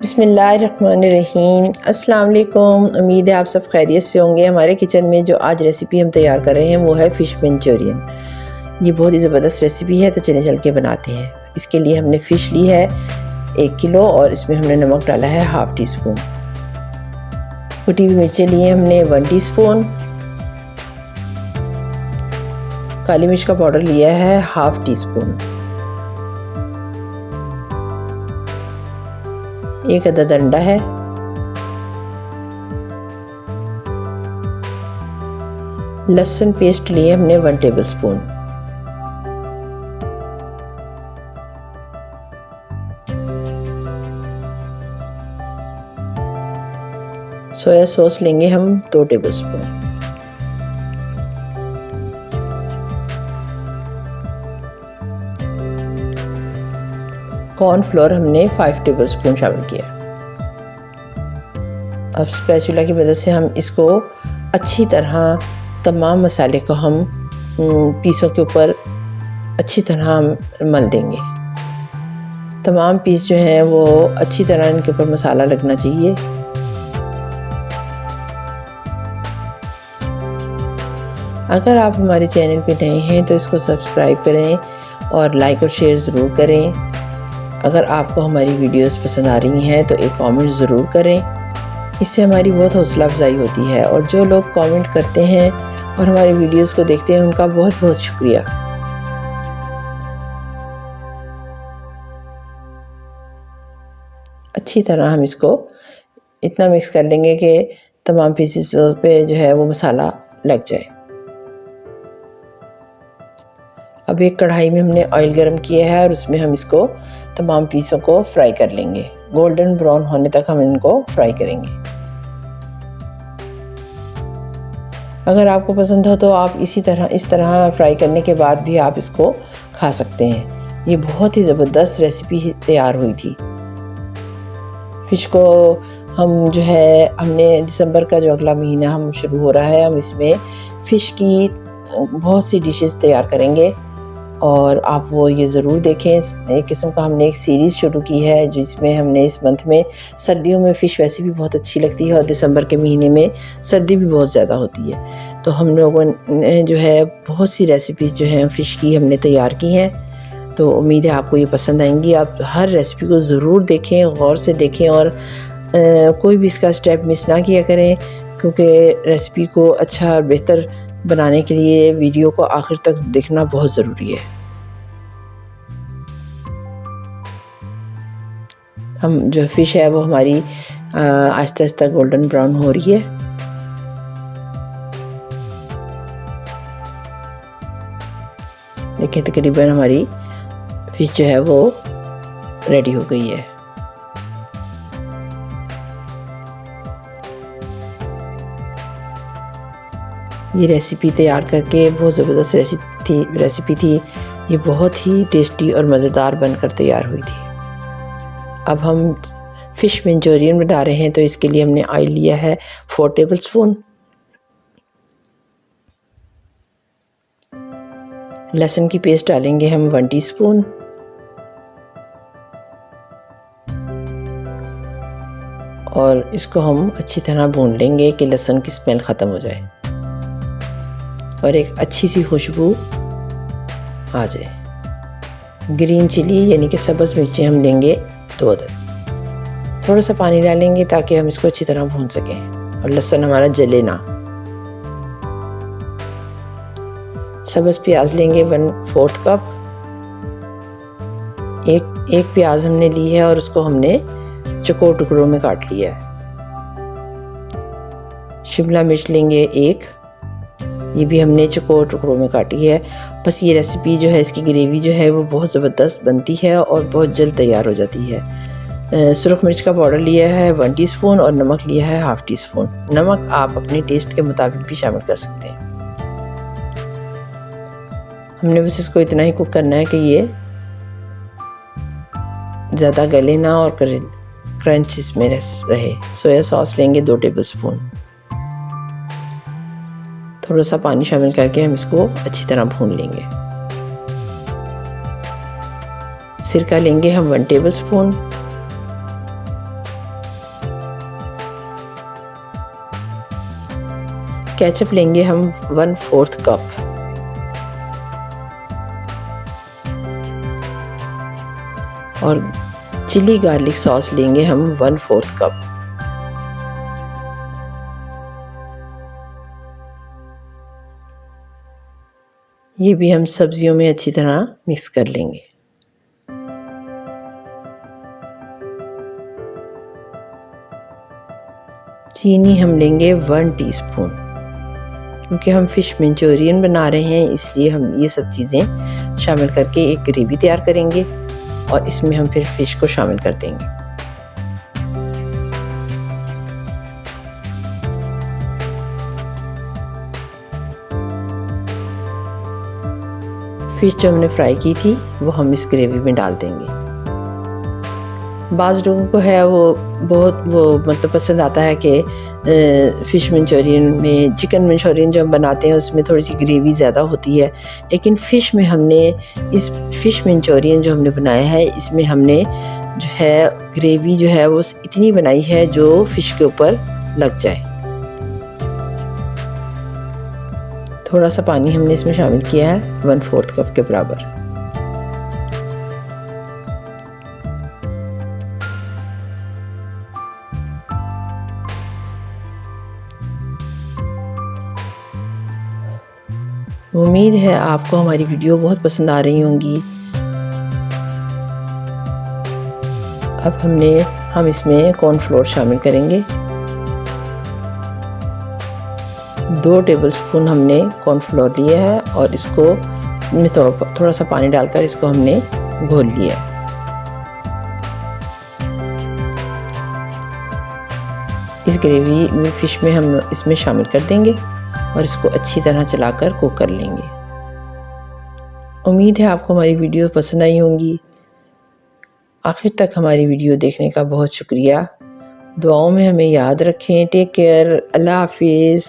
बिस्मिल्लाहिर्रहमानिर्रहीम। अस्सलाम वालेकुम। उम्मीद है आप सब खैरियत से होंगे। हमारे किचन में जो आज रेसिपी हम तैयार कर रहे हैं वो है फ़िश मंचूरियन। ये बहुत ही ज़बरदस्त रेसिपी है, तो चलिए चल के बनाते हैं। इसके लिए हमने फ़िश ली है 1 किलो और इसमें हमने नमक डाला है हाफ़ टी स्पून। कुटी हुई मिर्चें ली हैं हमने 1 टीस्पून। काली मिर्च का पाउडर लिया है हाफ़ टी स्पून। 1 अदद अंडा है। लहसुन पेस्ट लिए हमने 1 टेबलस्पून। सोया सॉस लेंगे हम 2 टेबलस्पून। कॉर्नफ्लोर हमने 5 टेबलस्पून शामिल किया। अब स्पैचुला की मदद से हम इसको अच्छी तरह तमाम मसाले को हम पीसों के ऊपर अच्छी तरह मल देंगे। तमाम पीस जो हैं वो अच्छी तरह इनके ऊपर मसाला लगना चाहिए। अगर आप हमारे चैनल पे नए हैं तो इसको सब्सक्राइब करें और लाइक और शेयर ज़रूर करें। अगर आपको हमारी वीडियोस पसंद आ रही हैं तो एक कमेंट ज़रूर करें, इससे हमारी बहुत हौसला अफजाई होती है। और जो लोग कमेंट करते हैं और हमारी वीडियोस को देखते हैं उनका बहुत बहुत शुक्रिया। अच्छी तरह हम इसको इतना मिक्स कर लेंगे कि तमाम पीसेस पे जो है वो मसाला लग जाए। अब एक कढ़ाई में हमने ऑयल गरम किया है और उसमें हम इसको तमाम पीसों को फ्राई कर लेंगे। गोल्डन ब्राउन होने तक हम इनको फ्राई करेंगे। अगर आपको पसंद हो तो आप इस तरह फ्राई करने के बाद भी आप इसको खा सकते हैं। ये बहुत ही ज़बरदस्त रेसिपी तैयार हुई थी। फ़िश को हम जो है हमने दिसंबर का जो अगला महीना हम शुरू हो रहा है, हम इसमें फ़िश की बहुत सी डिशेस तैयार करेंगे और आप वो ये ज़रूर देखें। एक किस्म का हमने एक सीरीज़ शुरू की है जिसमें हमने इस मंथ में सर्दियों में फ़िश वैसे भी बहुत अच्छी लगती है और दिसंबर के महीने में सर्दी भी बहुत ज़्यादा होती है। तो हम लोगों ने जो है बहुत सी रेसिपीज़ जो हैं फ़िश की हमने तैयार की हैं। तो उम्मीद है आपको ये पसंद आएंगी। आप हर रेसिपी को ज़रूर देखें, गौर से देखें और कोई भी इसका स्टेप मिस ना किया करें, क्योंकि रेसिपी को अच्छा और बेहतर बनाने के लिए वीडियो को आखिर तक देखना बहुत ज़रूरी है। हम जो फ़िश है वो हमारी आहिस्ता आहिस्ता गोल्डन ब्राउन हो रही है। देखिए तकरीबन हमारी फ़िश जो है वो रेडी हो गई है। ये रेसिपी तैयार करके बहुत ज़बरदस्त रेसिपी थी। ये बहुत ही टेस्टी और मज़ेदार बनकर तैयार हुई थी। अब हम फ़िश मंचूरियन बना रहे हैं, तो इसके लिए हमने ऑयल लिया है 4 टेबलस्पून। लहसुन की पेस्ट डालेंगे हम 1 टीस्पून। और इसको हम अच्छी तरह भून लेंगे कि लहसुन की स्मेल ख़त्म हो जाए और एक अच्छी सी खुशबू आ जाए। ग्रीन चिली यानी कि सब्ज़ मिर्चें हम लेंगे 2 अदद। थोड़ा सा पानी डालेंगे ताकि हम इसको अच्छी तरह भून सकें और लहसुन हमारा जले ना। सब्ज़ प्याज लेंगे 1/4 कप। एक प्याज हमने ली है और उसको हमने चौकोर टुकड़ों में काट लिया है। शिमला मिर्च लेंगे 1, ये भी हमने चौकोर टुकड़ों में काटी है। बस ये रेसिपी जो है इसकी ग्रेवी जो है वो बहुत ज़बरदस्त बनती है और बहुत जल्द तैयार हो जाती है। सुरख मिर्च का पाउडर लिया है 1 टीस्पून और नमक लिया है हाफ़ टी स्पून। नमक आप अपने टेस्ट के मुताबिक भी शामिल कर सकते हैं। हमने बस इसको इतना ही कुक करना है कि ये ज़्यादा गले ना और क्रंच इसमें रहे। सोया सॉस लेंगे 2 टेबलस्पून। थोड़ा सा पानी शामिल करके हम इसको अच्छी तरह भून लेंगे। सिरका लेंगे हम 1 टेबलस्पून। केचप लेंगे हम 1/4 कप। और चिली गार्लिक सॉस लेंगे हम 1/4 कप। ये भी हम सब्जियों में अच्छी तरह मिक्स कर लेंगे। चीनी हम लेंगे 1 टीस्पून, क्योंकि हम फ़िश मंचूरियन बना रहे हैं इसलिए हम ये सब चीज़ें शामिल करके एक ग्रेवी तैयार करेंगे और इसमें हम फिर फ़िश को शामिल कर देंगे। फ़िश जो हमने फ्राई की थी वो हम इस ग्रेवी में डाल देंगे। बाज़ लोगों को है वो मतलब पसंद आता है कि फ़िश मंचूरियन में, चिकन मंचूरियन जो हम बनाते हैं उसमें थोड़ी सी ग्रेवी ज़्यादा होती है, लेकिन फ़िश में हमने इस फ़िश मंचूरियन जो हमने बनाया है इसमें हमने जो है ग्रेवी जो है वो इतनी बनाई है जो फ़िश के ऊपर लग जाए। थोड़ा सा पानी हमने इसमें शामिल किया है 1/4 कप के बराबर। उम्मीद है आपको हमारी वीडियो बहुत पसंद आ रही होंगी। अब हम इसमें कॉर्नफ्लोर शामिल करेंगे। 2 टेबलस्पून हमने कॉर्नफ्लोर लिया है और इसको में थोड़ा सा पानी डालकर इसको हमने घोल लिया है। इस ग्रेवी में फ़िश में हम इसमें शामिल कर देंगे और इसको अच्छी तरह चलाकर कुक कर लेंगे। उम्मीद है आपको हमारी वीडियो पसंद आई होंगी। आखिर तक हमारी वीडियो देखने का बहुत शुक्रिया। दुआओं में हमें याद रखें। Take care. अल्लाह हाफिज़।